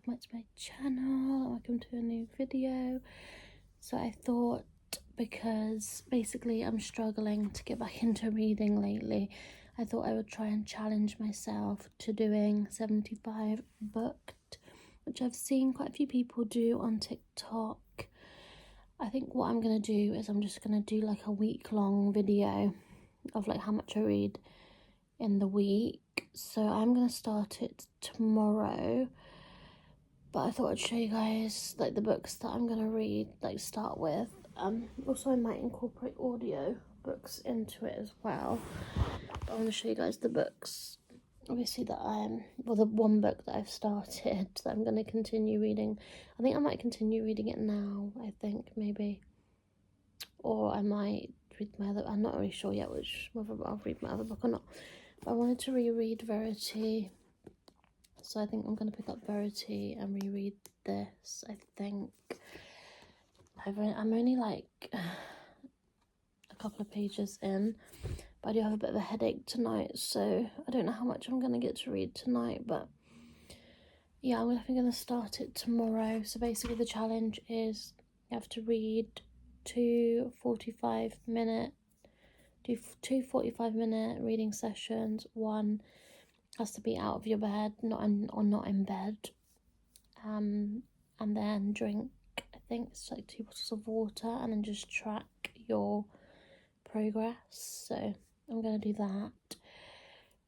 welcome back to my channel, welcome to a new video. So I thought, because basically I'm struggling to get back into reading lately, I thought I would try and challenge myself to doing 75 booked, which I've seen quite a few people do on TikTok. I think what I'm going to do is I'm just going to do like a week-long video of like how much I read in the week. So I'm going to start it tomorrow, but I thought I'd show you guys like the books that I'm going to read, like start with. Also I might incorporate audio books into it as well, but I want to show you guys the books obviously that the one book that I've started that I'm going to continue reading. I think I might continue reading it now, I think, maybe, or I might read my other, I'm not really sure yet whether I'll read my other book or not, but I wanted to reread Verity, so I think I'm going to pick up Verity and reread this. I think I'm only like a couple of pages in, but I do have a bit of a headache tonight, so I don't know how much I'm going to get to read tonight, but yeah, I'm definitely going to start it tomorrow. So basically the challenge is you have to read two 45-minute reading sessions. One has to be out of your bed, not in bed, and then drink, I think it's like 2 bottles of water, and then just track your progress. So I'm gonna do that,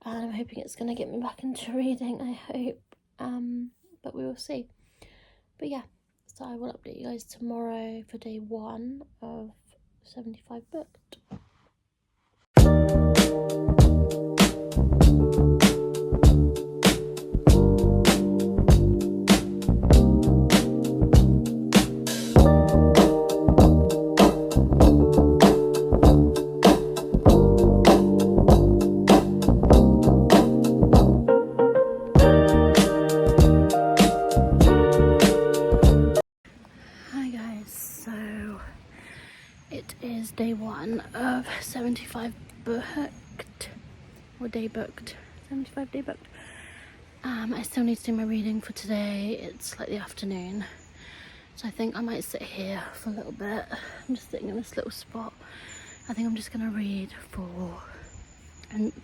and I'm hoping it's gonna get me back into reading, I hope, but we will see. But yeah, so I will update you guys tomorrow for day 1 of 75 booked. Hi guys, so it is day 1 of 75 booked, or day booked, 75 day booked. I still need to do my reading for today. It's like the afternoon, so I think I might sit here for a little bit. I'm just sitting in this little spot. I think I'm just gonna read for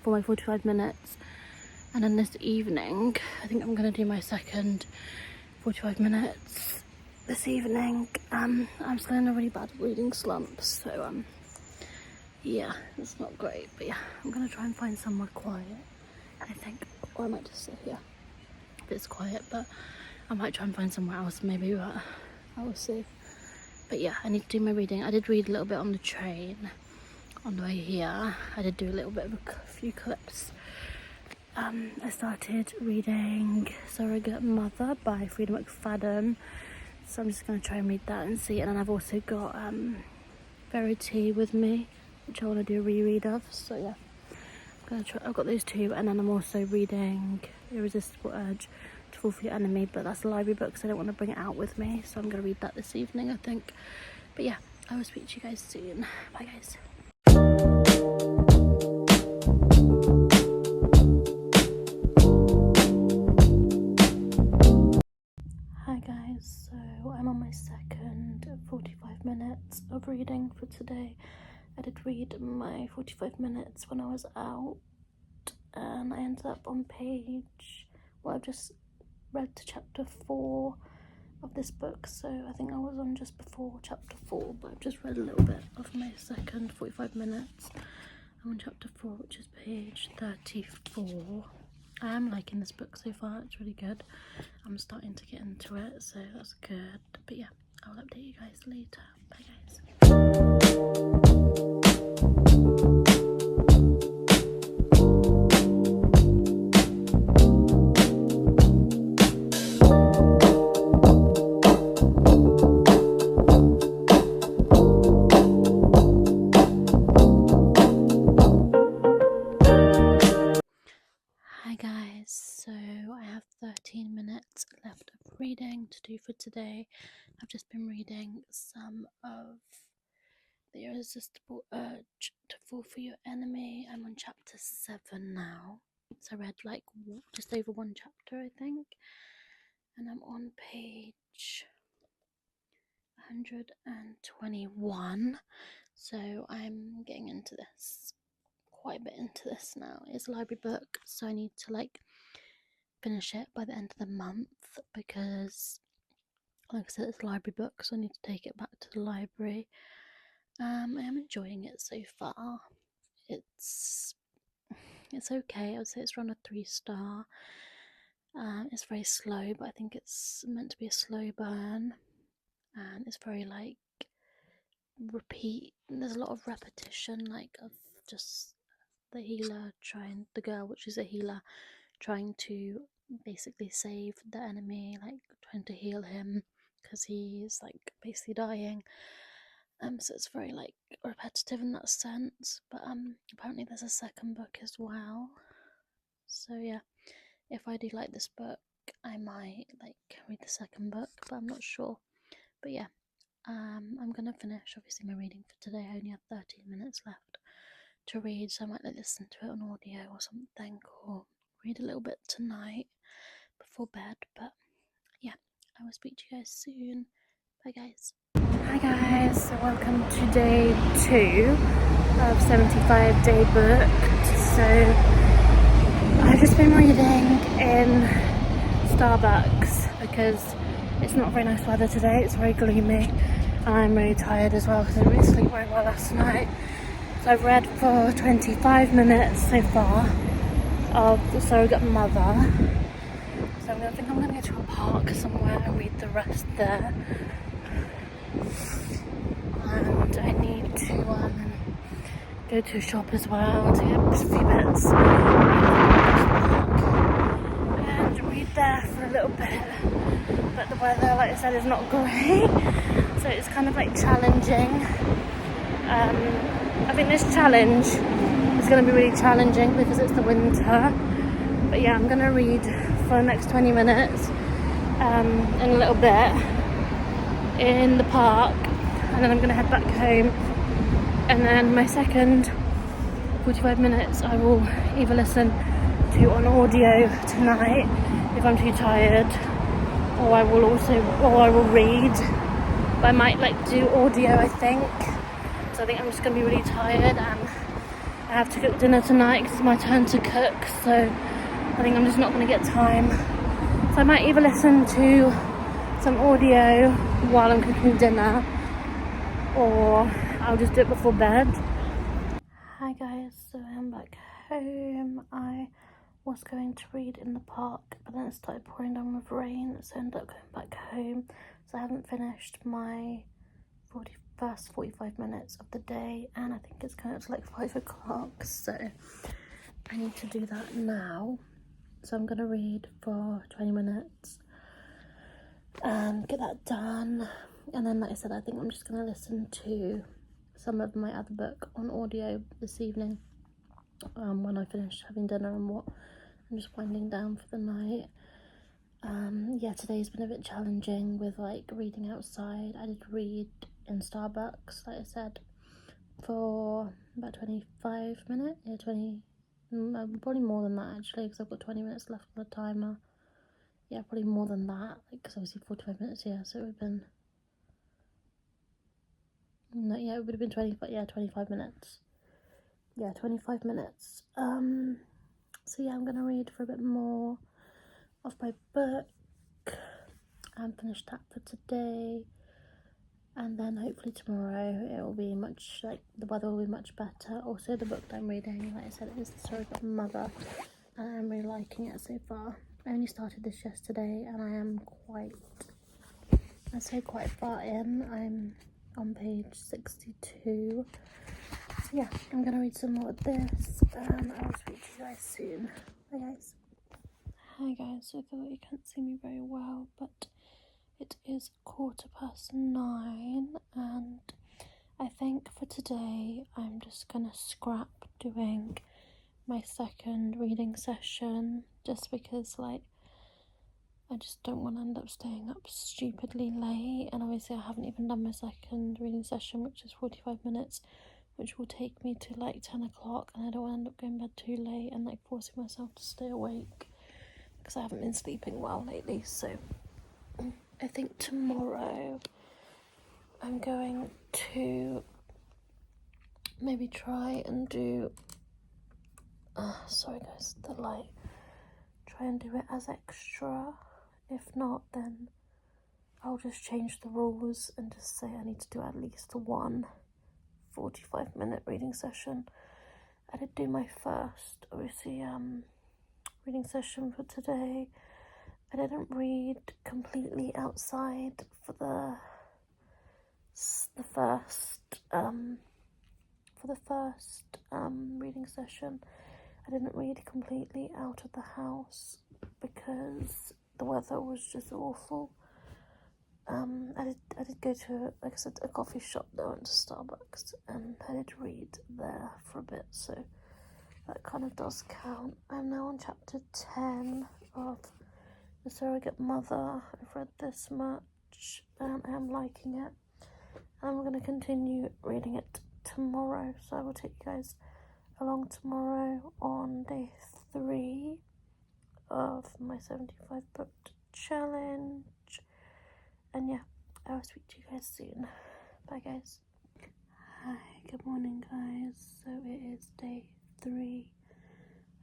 my 45 minutes, and then this evening I think I'm gonna do my second 45 minutes this evening. I'm still in a really bad reading slump, so yeah, it's not great, but yeah, I'm gonna try and find somewhere quiet, I think, or I might just sit here if it's quiet, but I might try and find somewhere else maybe, but I will see. But yeah, I need to do my reading. I did read a little bit on the train on the way here. I did do a little bit of a few clips. I started reading Surrogate Mother by Freida McFadden, so I'm just going to try and read that and see. And then I've also got Verity with me, which I want to do a reread of, so yeah, I'm going to try. I've got those two, and then I'm also reading Irresistible Urge to Fall for Your Enemy, but that's a library book, so I don't want to bring it out with me, so I'm going to read that this evening, I think. But yeah, I will speak to you guys soon. Bye guys. Hi guys, so I'm on my second 45 minutes of reading for today. I did read my 45 minutes when I was out, and I ended up on I've just read to chapter 4 of this book, so I think I was on just before chapter 4, but I've just read a little bit of my second 45 minutes. I'm on chapter 4, which is page 34. I am liking this book so far, it's really good. I'm starting to get into it, so that's good. But yeah, I'll update you guys later. Bye guys. Hi guys, so I have 13 minutes left of reading to do for today. I've just been reading some of The Irresistible Urge to Fall for Your Enemy. I'm on chapter 7 now, so I read like just over 1 chapter, I think. and I'm on page 121, so I'm getting into this, quite a bit into this now. It's a library book, so I need to like finish it by the end of the month, because like I said, it's a library book, so I need to take it back to the library. I am enjoying it so far. It's okay. I would say it's around a 3-star. It's very slow, but I think it's meant to be a slow burn, and it's very like repeat. There's a lot of repetition, like of just the girl, which is a healer, trying to basically save the enemy, like trying to heal him because he's like basically dying. So it's very like repetitive in that sense. But apparently there's a second book as well. So yeah, if I do like this book, I might like read the second book, but I'm not sure. But yeah, I'm gonna finish obviously my reading for today. I only have 13 minutes left to read, so I might like listen to it on audio or something, or read a little bit tonight before bed. But yeah, I will speak to you guys soon. Bye guys. Hi guys, so welcome to day 2 of 75 day booked. So I've just been reading in Starbucks because it's not very nice weather today. It's very gloomy and I'm really tired as well because I didn't really sleep very well last night. So I've read for 25 minutes so far of The Surrogate Mother. So I think I'm going to go to a park somewhere and read the rest there. And I need to go to a shop as well to get a few bits and read there for a little bit. But the weather, like I said, is not great, so it's kind of like challenging. I think this challenge is going to be really challenging because it's the winter. But yeah, I'm going to read for the next 20 minutes in a little bit in the park, and then I'm going to head back home, and then my second 45 minutes I will either listen to on audio tonight if I'm too tired, or I will read, but I might like do audio, I think. So I think I'm just going to be really tired, and I have to cook dinner tonight because it's my turn to cook, so I think I'm just not going to get time. So I might either listen to some audio while I'm cooking dinner, or I'll just do it before bed. Hi guys, so I'm back home. I was going to read in the park, but then it started pouring down with rain, so I ended up going back home. So I haven't finished my first 45 minutes of the day, and I think it's going to like 5 o'clock, so I need to do that now. So I'm going to read for 20 minutes and get that done, and then like I said, I think I'm just going to listen to some of my other book on audio this evening when I finish having dinner and what I'm just winding down for the night. Yeah, today's been a bit challenging with like reading outside. I did read in Starbucks, like I said, for about 25 minutes. Yeah, 20, probably more than that actually, because I've got 20 minutes left on the timer. Yeah, probably more than that, because obviously 45 minutes, yeah, so it would have been, no, yeah, it would have been 25 minutes. Yeah, 25 minutes. So yeah, I'm gonna read for a bit more of my book and finish that for today, and then hopefully tomorrow it will be much, like, the weather will be much better. Also, the book that I'm reading, like I said, is The Surrogate Mother, and I'm really liking it so far. I only started this yesterday, and I am quite far in. I'm on page 62. So yeah, I'm gonna read some more of this, and I'll speak to you guys soon. Bye guys. Hi guys, so I thought you can't see me very well, but it is 9:15, and I think for today I'm just gonna scrap doing my second reading session, just because like I just don't want to end up staying up stupidly late, and obviously I haven't even done my second reading session, which is 45 minutes, which will take me to like 10 o'clock, and I don't want to end up going to bed too late and like forcing myself to stay awake because I haven't been sleeping well lately. So I think tomorrow I'm going to maybe try and do, sorry guys, the light, try and do it as extra. If not, then I'll just change the rules and just say I need to do at least one 45-minute reading session. I did do my first, obviously, reading session for today. I didn't read completely outside for the first reading session. I didn't read completely out of the house because the weather was just awful. I did go to, like I said, a coffee shop that went to Starbucks, and I did read there for a bit, so that kind of does count. I'm now on chapter 10 of The Surrogate Mother. I've read this much and I am liking it. I'm going to continue reading it tomorrow, so I will take you guys along tomorrow on day 3 of my 75 book challenge. And yeah, I will speak to you guys soon. Bye guys. Hi, good morning guys. So it is day 3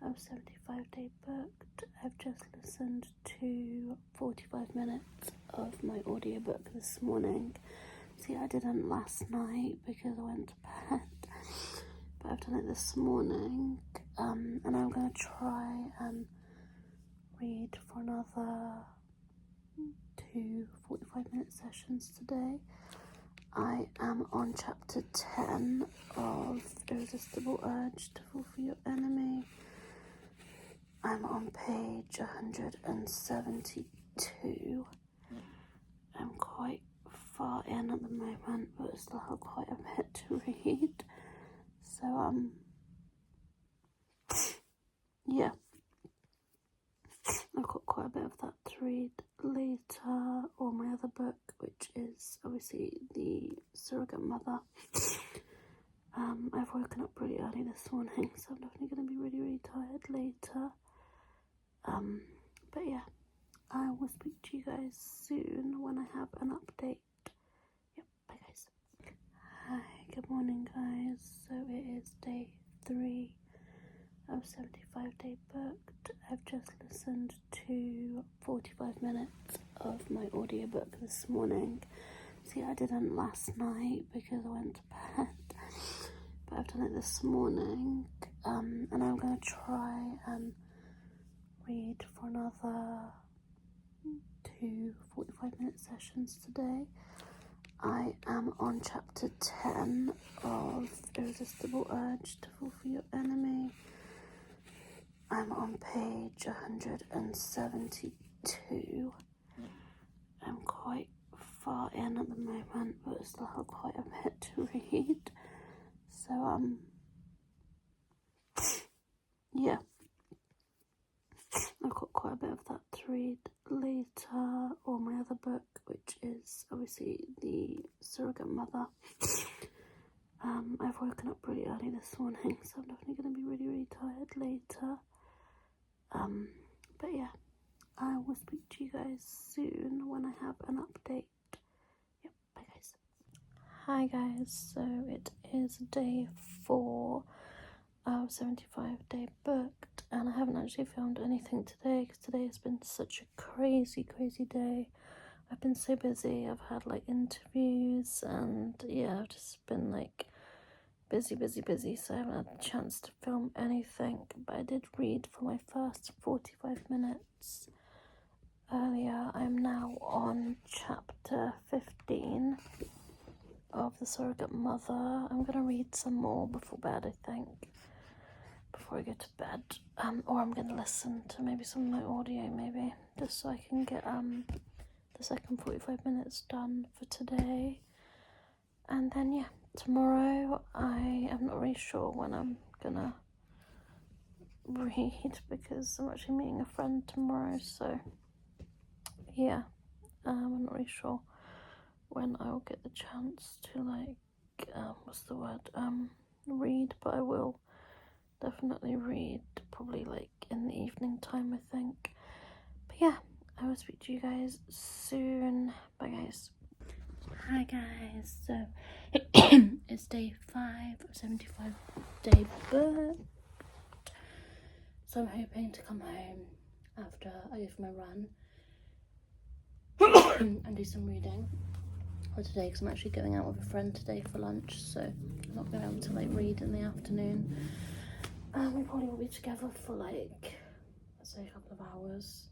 of 75 day booked. I've just listened to 45 minutes of my audiobook this morning. See, I didn't last night because I went to bed, but I've done it this morning, and I'm going to try and read for another 2 45-minute sessions today. I am on chapter 10 of Irresistible Urge to Fulfill Your Enemy. I'm on page 172. I'm quite far in at the moment, but still have quite a bit to read. So, yeah. I've got quite a bit of that to read later, or my other book, which is obviously The Surrogate Mother. I've woken up pretty early this morning, so I'm definitely going to be really, really tired later. But yeah, I will speak to you guys soon when I have an update. Yep, bye guys. Hi, good morning guys. So it is day 3 of 75 day booked. I've just listened to 45 minutes of my audiobook this morning. See, I didn't last night because I went to bed, but I've done it this morning, and I'm going to try and read for another 2 45-minute sessions today. I am on chapter 10 of Irresistible Urge to Fulfill Your Enemy. I'm on page 172. I'm quite far in at the moment, but still have quite a bit to read. So, yeah. I've got quite a bit of that to read later, or my other book, which is obviously The Surrogate Mother. I've woken up pretty early this morning, so I'm definitely going to be really, really tired later. But yeah, I will speak to you guys soon when I have an update. Yep, bye guys. Hi guys, so it is day 4 of 75 day booked, and I haven't actually filmed anything today because today has been such a crazy day. I've been so busy. I've had like interviews, and yeah, I've just been like busy, so I haven't had the chance to film anything. But I did read for my first 45 minutes earlier. I'm now on chapter 15 of The Surrogate Mother. I'm gonna read some more before bed, I think, before I go to bed, or I'm gonna listen to maybe some of my audio, maybe just so I can get the second 45 minutes done for today. And then yeah, tomorrow I am not really sure when I'm gonna read because I'm actually meeting a friend tomorrow, so yeah, I'm not really sure when I will get the chance to read, but I will definitely read probably like in the evening time, I think. But yeah, I will speak to you guys soon. Bye guys. Hi guys, so it's day 5 of 75 day book. So I'm hoping to come home after I go for my run and do some reading for today, because I'm actually going out with a friend today for lunch, so I'm not going to be able to like read in the afternoon. We probably will be together for like, let's say, a couple of hours.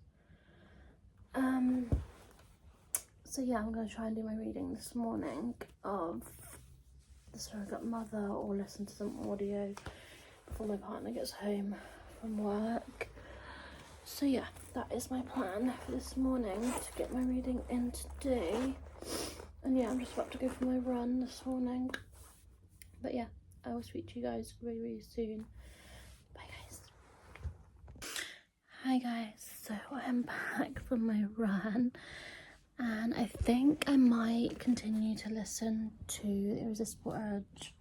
So yeah, I'm going to try and do my reading this morning of The Surrogate Mother, or listen to some audio before my partner gets home from work. So yeah, that is my plan for this morning, to get my reading in today. And yeah, I'm just about to go for my run this morning. But yeah, I will speak to you guys really, really soon. Bye guys. Hi guys, so I'm back from my run, and I think I might continue to listen to Irresistible Urge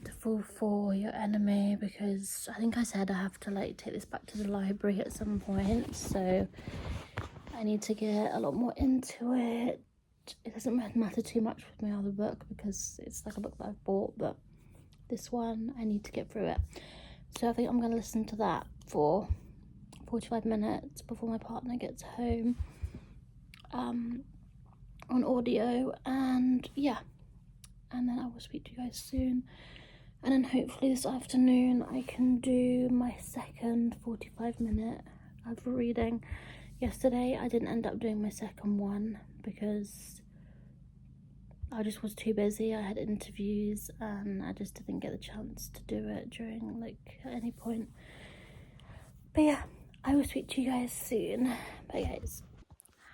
to Fall for Your Enemy, because I think I said I have to like take this back to the library at some point, so I need to get a lot more into it. It doesn't matter too much with my other book because it's like a book that I've bought, but this one I need to get through it. So I think I'm going to listen to that for 45 minutes before my partner gets home, on audio, and yeah, and then I will speak to you guys soon. And then hopefully this afternoon I can do my second 45-minute of reading. Yesterday I didn't end up doing my second one because I just was too busy. I had interviews and I just didn't get the chance to do it during like at any point. But yeah, I will speak to you guys soon. Bye guys.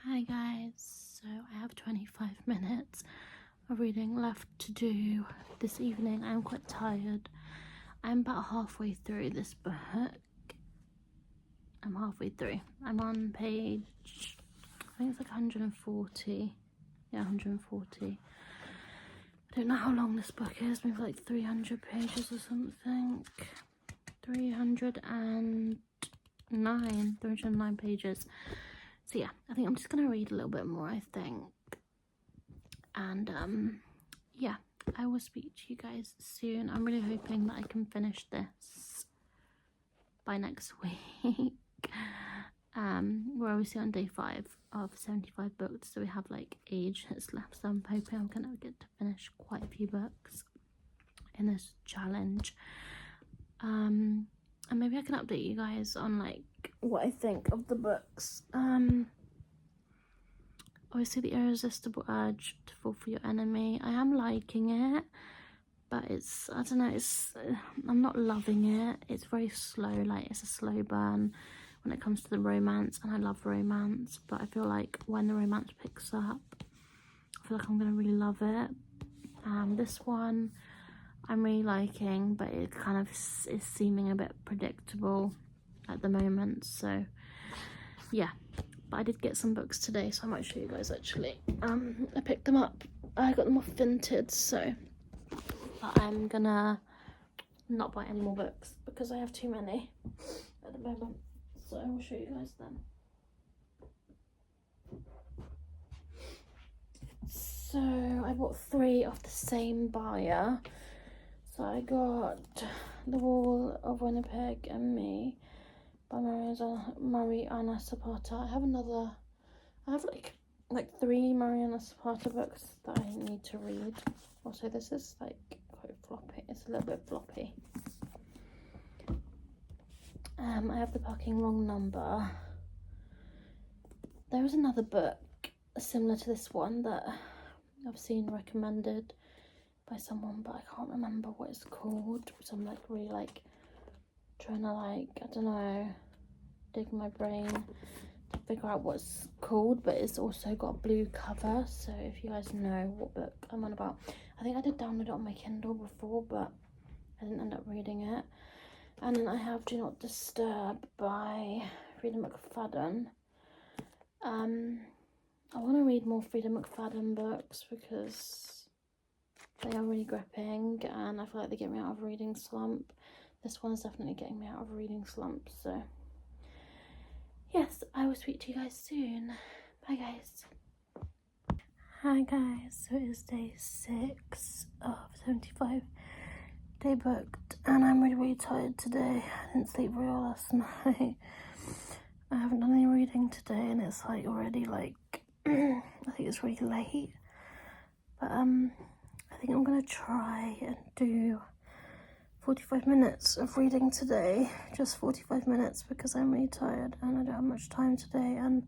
Hi guys, so I have 25 minutes of reading left to do this evening. I'm quite tired. I'm about halfway through this book. I'm halfway through. I'm on page, I think it's like 140. Yeah, 140. I don't know how long this book is, maybe like 300 pages or something. 309 pages. So yeah, I think I'm just gonna read a little bit more, I think. And yeah, I will speak to you guys soon. I'm really hoping that I can finish this by next week. We're obviously on day 5 of 75 books, so we have like ages left, so I'm hoping I'm gonna get to finish quite a few books in this challenge. And maybe I can update you guys on like what I think of the books. Obviously The Irresistible Urge to Fall for Your Enemy, I am liking it, but it's, I don't know, it's I'm not loving it. It's very slow, like it's a slow burn when it comes to the romance, and I love romance, but I feel like when the romance picks up, I feel like I'm gonna really love it. This one I'm really liking, but it kind of is seeming a bit predictable at the moment, so yeah. But I did get some books today, so I might show you guys actually. I picked them up, I got them off Vinted, so but I'm gonna not buy any more books because I have too many at the moment, so I will show you guys then. So I bought 3 off the same buyer. So I got The Wall of Winnipeg and Me by Mariana Zapata. I have like 3 Mariana Zapata books that I need to read. Also, this is like quite floppy. It's a little bit floppy. I have The Parking Wrong Number. There was another book similar to this one that I've seen recommended by someone, but I can't remember what it's called. So I'm like really like trying to like, I don't know, dig my brain to figure out what it's called, but it's also got a blue cover, so if you guys know what book I'm on about. I think I did download it on my Kindle before, but I didn't end up reading it. And then I have Do Not Disturb by Frida McFadden. I want to read more Frida McFadden books because they are really gripping, and I feel like they get me out of a reading slump. This one is definitely getting me out of a reading slump, so yes, I will speak to you guys soon. Bye guys. Hi guys, so it is day 6 of 75 day booked, and I'm really tired today. I didn't sleep very well last night. I haven't done any reading today, and it's like already like I think it's really late. But I think I'm gonna try and do 45 minutes of reading today, just 45 minutes, because I'm really tired and I don't have much time today, and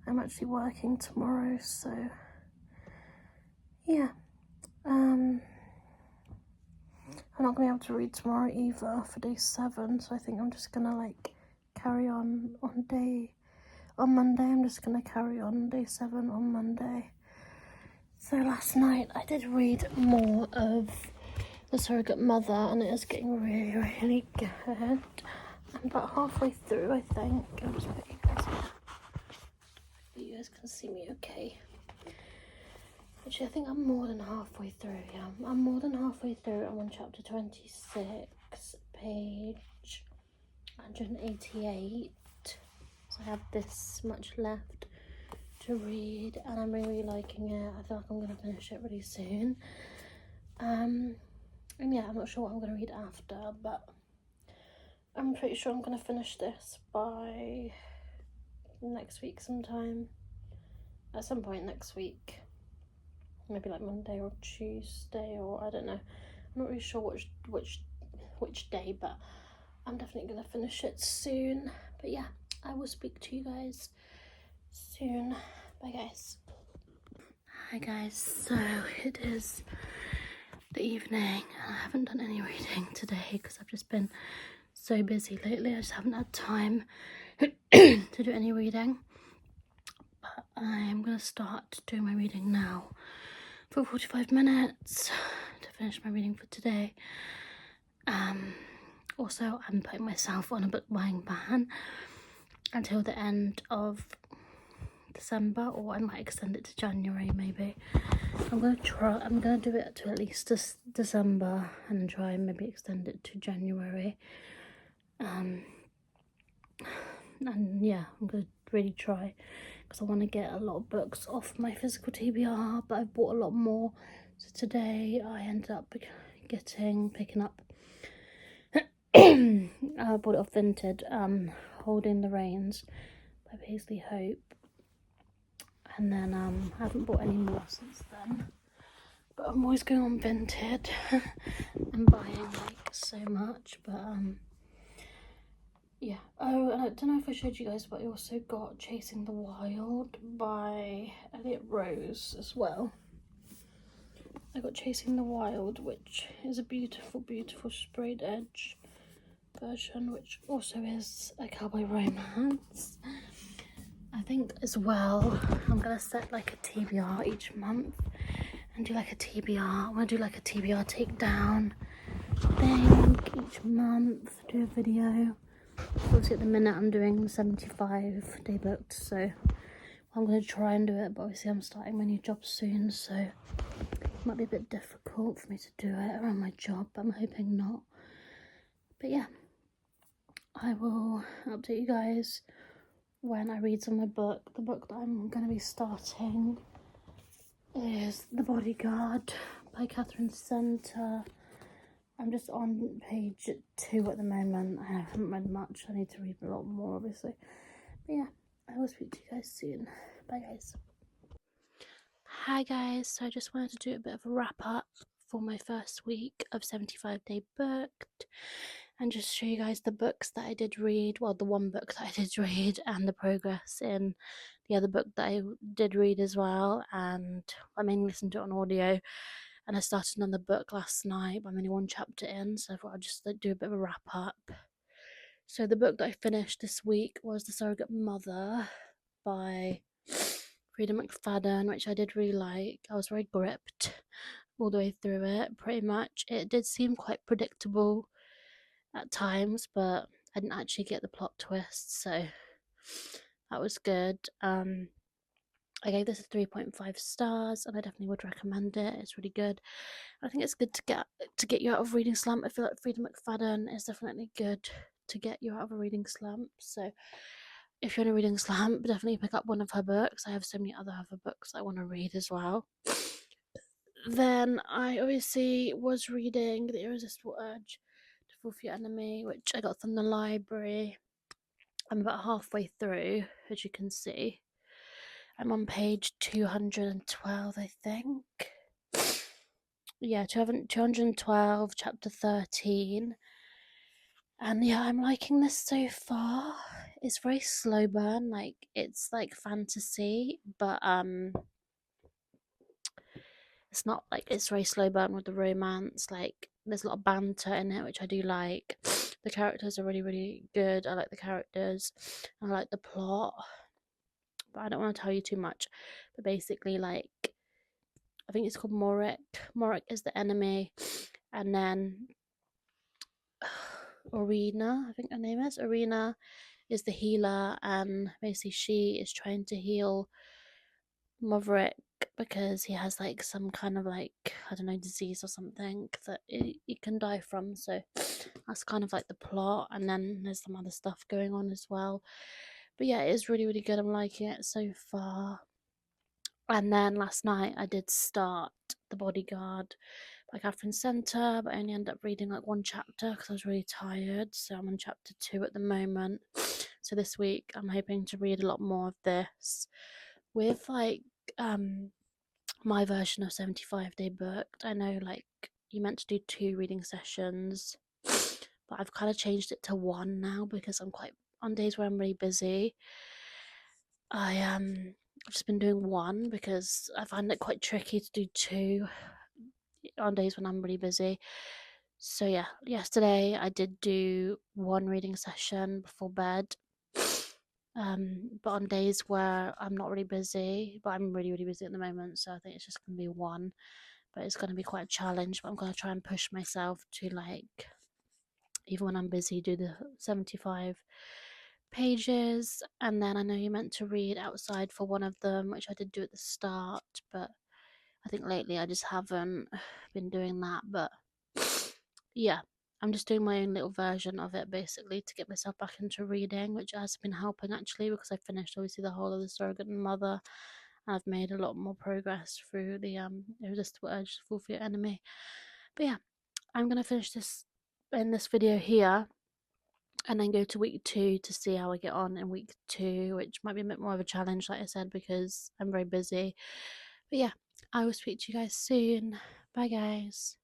I'm actually working tomorrow, so yeah. I'm not gonna be able to read tomorrow either for day 7, so I think I'm just gonna like carry on Monday. I'm just gonna carry on day 7 on Monday. So last night I did read more of The Surrogate Mother, and it is getting really good. I'm about halfway through, I think. I'll just put you guys here. You guys can see me okay. Actually, I think I'm more than halfway through, yeah. I'm more than halfway through. I'm on chapter 26, page 188. So I have this much left to read, and I'm really liking it. I feel like I'm going to finish it really soon. And yeah, I'm not sure what I'm going to read after, but I'm pretty sure I'm going to finish this by next week sometime. At some point next week. Maybe like Monday or Tuesday, or I don't know. I'm not really sure which day, but I'm definitely going to finish it soon. But yeah, I will speak to you guys soon. Bye guys. Hi guys, so it is the evening and I haven't done any reading today because I've just been so busy lately. I just haven't had time to do any reading, but I'm gonna start doing my reading now for 45 minutes to finish my reading for today. Also, I'm putting myself on a book buying ban until the end of December, or I might extend it to January maybe. I'm gonna do it to at least December and then try and maybe extend it to January. And yeah, I'm gonna really try, because I want to get a lot of books off my physical TBR, but I've bought a lot more. So today I ended up picking up I bought it off Vinted, Holding the Reins by Paisley Hope, and then I haven't bought any more since then, but I'm always going on Vinted and buying like so much. But yeah. Oh, and I don't know if I showed you guys, but I also got Chasing the Wild by Elliot Rose as well. I got Chasing the Wild, which is a beautiful sprayed edge version, which also is a cowboy romance. I think as well I'm gonna set like a TBR each month and do like a TBR. I want to do like a TBR takedown thing each month, do a video. Obviously at the minute I'm doing 75 day booked, so I'm going to try and do it, but obviously I'm starting my new job soon, so it might be a bit difficult for me to do it around my job, but I'm hoping not. But yeah, I will update you guys when I read some of my book. The book that I'm going to be starting is The Bodyguard by Catherine Center. I'm just on page 2 at the moment. I haven't read much. I need to read a lot more, obviously. But yeah, I will speak to you guys soon. Bye, guys. Hi, guys. So I just wanted to do a bit of a wrap up for my first week of 75 day booked, and just show you guys the books that I did read. Well, the one book that I did read, and the progress in the other book that I did read as well. And I mainly listened to it on audio. And I started another book last night, but I'm only one chapter in, so I thought I'd just do a bit of a wrap up. So the book that I finished this week was The Surrogate Mother by Frida McFadden, which I did really like. I was very gripped all the way through it, pretty much. It did seem quite predictable at times, but I didn't actually get the plot twist, so that was good. I gave this a 3.5 stars, and I definitely would recommend it. It's really good. I think it's good to get you out of reading slump. I feel like Frida McFadden is definitely good to get you out of a reading slump. So if you're in a reading slump, definitely pick up one of her books. I have so many other books I want to read as well. Then I obviously was reading The Irresistible Urge to Fulfill Your Enemy, which I got from the library. I'm about halfway through, as you can see. I'm on page 212, I think. Yeah, 212, chapter 13. And yeah, I'm liking this so far. It's very slow burn, like it's like fantasy, but it's not like it's very slow burn with the romance. Like there's a lot of banter in it, which I do like. The characters are really, really good. I like the characters. I like the plot. But I don't want to tell you too much. But basically, like, I think it's called Morik. Morik is the enemy, and then Arena, I think her name is Arena, is the healer, and basically she is trying to heal Maverick because he has like some kind of like, I don't know, disease or something that he can die from. So that's kind of like the plot, and then there's some other stuff going on as well. But yeah, it is really, really good. I'm liking it so far. And then last night I did start The Bodyguard by Catherine Center, but I only ended up reading like one chapter because I was really tired. So I'm on chapter 2 at the moment. So this week I'm hoping to read a lot more of this with like my version of 75 Day Booked. I know like you meant to do 2 reading sessions, but I've kind of changed it to 1 now because I'm quite on days where I'm really busy. I've just been doing 1 because I find it quite tricky to do 2 on days when I'm really busy. So yeah, yesterday I did do 1 reading session before bed. But on days where I'm not really busy, but I'm really, really busy at the moment, so I think it's just gonna be 1. But it's gonna be quite a challenge. But I'm gonna try and push myself to like, even when I'm busy, do the 75 pages. And then I know you meant to read outside for one of them, which I did do at the start, but I think lately I just haven't been doing that. But yeah, I'm just doing my own little version of it basically to get myself back into reading, which has been helping actually because I finished obviously the whole of The Surrogate Mother. I've made a lot more progress through the Irresistible Urge to Fulfill Your Enemy. But yeah, I'm gonna finish this in this video here and then go to week 2 to see how I get on in week 2, which might be a bit more of a challenge, like I said, because I'm very busy. But yeah, I will speak to you guys soon. Bye, guys.